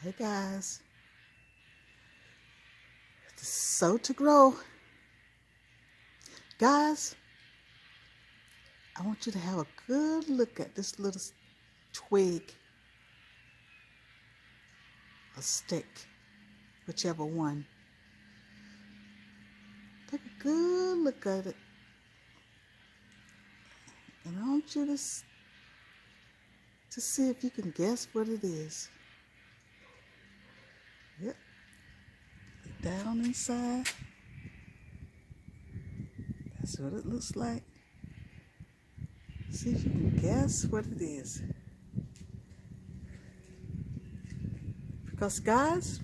Hey guys, sow to grow. Guys, I want you to have a good look at this little twig, a stick, whichever one. Take a good look at it. And I want you to see if you can guess what it is. Yep. Down inside. That's what it looks like. See if you can guess what it is. Because guys,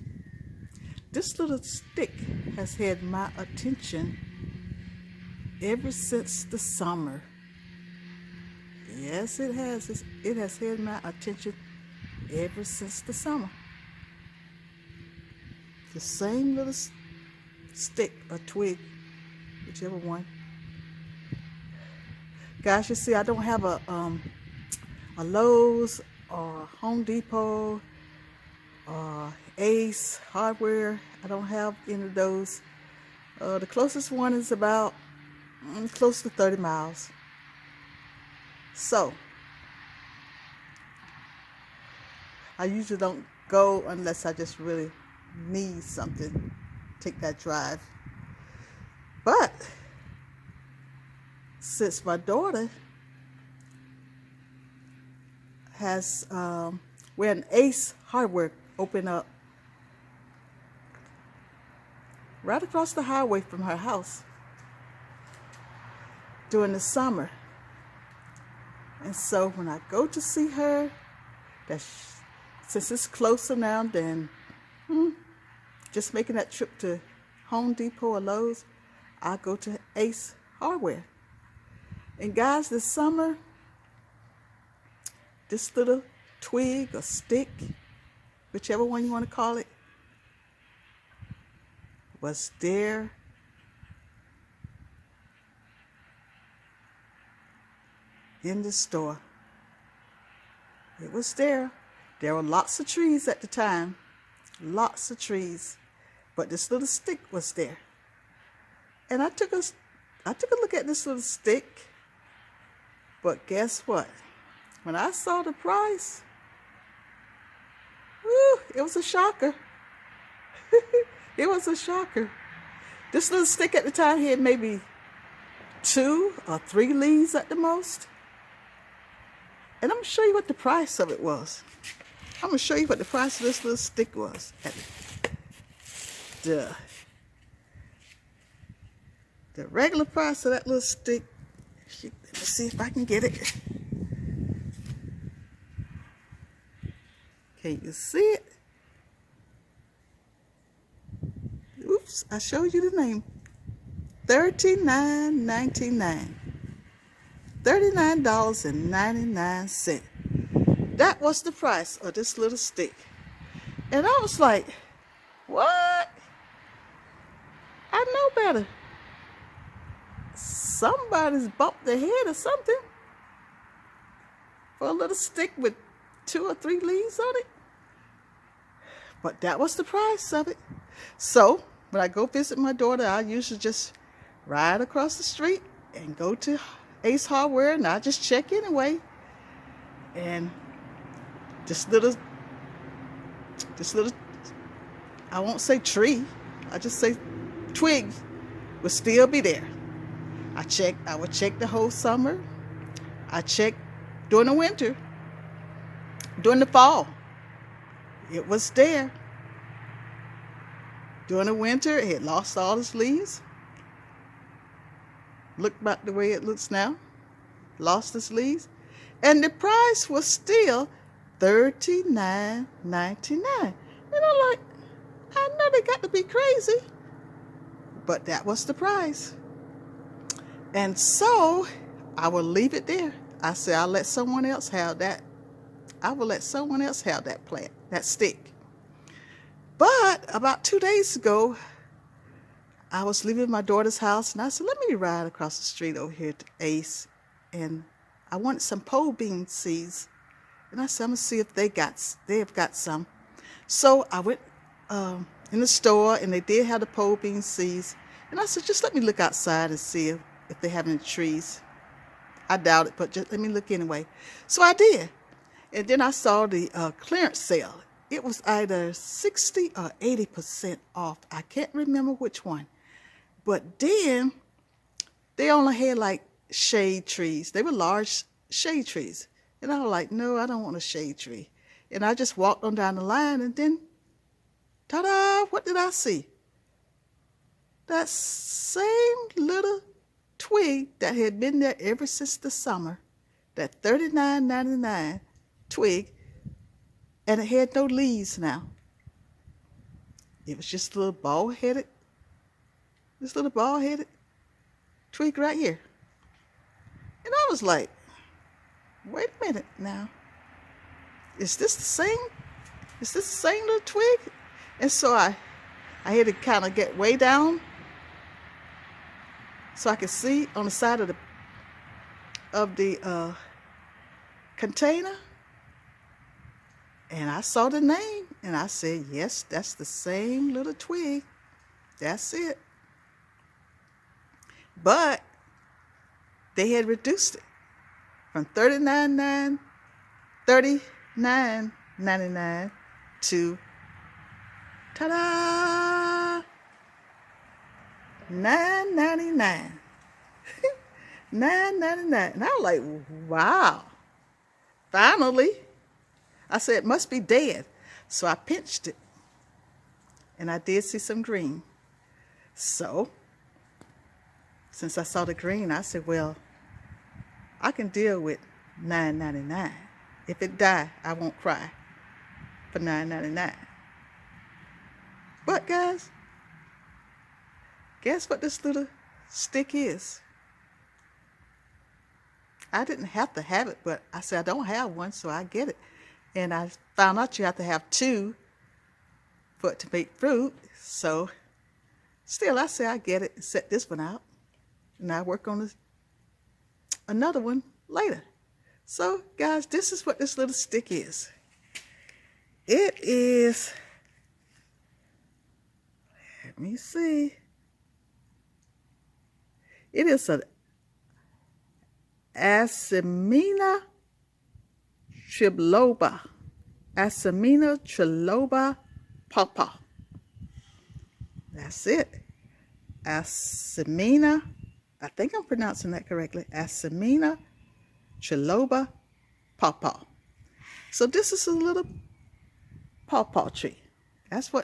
this little stick has had my attention ever since the summer. Yes, it has. It has had my attention ever since the summer. The same little stick or twig, whichever one. Guys, you see, I don't have a Lowe's or Home Depot or Ace Hardware. I don't have any of those. The closest one is about close to 30 miles. So, I usually don't go unless I just really need something. Take that drive. But since my daughter has, we had an Ace Hardware open up right across the highway from her house during the summer. And so when I go to see her, since it's closer now than just making that trip to Home Depot or Lowe's, I go to Ace Hardware. And guys, this summer, this little twig or stick, whichever one you want to call it, was there in the store. It was there. There were lots of trees at the time. Lots of trees. But this little stick was there. And I took a look at this little stick. But guess what? When I saw the price, it was a shocker. It was a shocker. This little stick at the time had maybe 2 or 3 leaves at the most. And I'm going to show you what the price of it was. I'm going to show you what the price of this little stick was. The regular price of that little stick, let me see if I can get it. Can you see it? Oops, I showed you the name. $39.99. $39.99. That was the price of this little stick. And I was like, what? I know better. Somebody's bumped their head or something for a little stick with 2 or 3 leaves on it. But that was the price of it. So when I go visit my daughter, I usually just ride across the street and go to Ace Hardware, and I just check anyway. And this little, I won't say tree, I just say twig will still be there. I would check the whole summer. I checked during the winter, during the fall. It was there. During the winter, it had lost all its leaves. Look back the way it looks now. Lost its leaves. And the price was still $39.99. And I'm like, I know they got to be crazy. But that was the price. And so I will leave it there. I said, I'll let someone else have that. I will let someone else have that plant, that stick. But about 2 days ago, I was leaving my daughter's house, and I said, let me ride across the street over here to Ace. And I wanted some pole bean seeds. And I said, I'm going to see if they've got some. So I went in the store, and they did have the pole bean seeds. And I said, just let me look outside and see if they have any trees. I doubt it, but just let me look anyway. So I did. And then I saw the clearance sale. It was either 60 or 80% off. I can't remember which one. But then they only had like shade trees. They were large shade trees. And I was like, no, I don't want a shade tree. And I just walked on down the line, and then, ta-da, what did I see? That same little twig that had been there ever since the summer, that $39.99 twig, and it had no leaves now. It was just a little bald-headed twig right here. And I was like, wait a minute now. Is this the same little twig? And so I had to kind of get way down so I could see on the side of the container. And I saw the name, and I said, yes, that's the same little twig. That's it. But they had reduced it from $39.99 to, ta-da, $9.99. $9.99. And I was like, wow. Finally. I said, it must be dead. So I pinched it. And I did see some green. So, since I saw the green, I said, well, I can deal with $9.99. If it die, I won't cry for $9.99. But guys, guess what this little stick is? I didn't have to have it, but I said I don't have one, so I get it. And I found out you have to have two for it to make fruit. So still, I say I get it and set this one out. And I work on another one later. So guys, this is what this little stick is. It is, let me see. It is an Asimina triloba. Asimina triloba pawpaw. That's it. Asimina, I think I'm pronouncing that correctly. Asimina triloba pawpaw. So this is a little pawpaw tree. That's what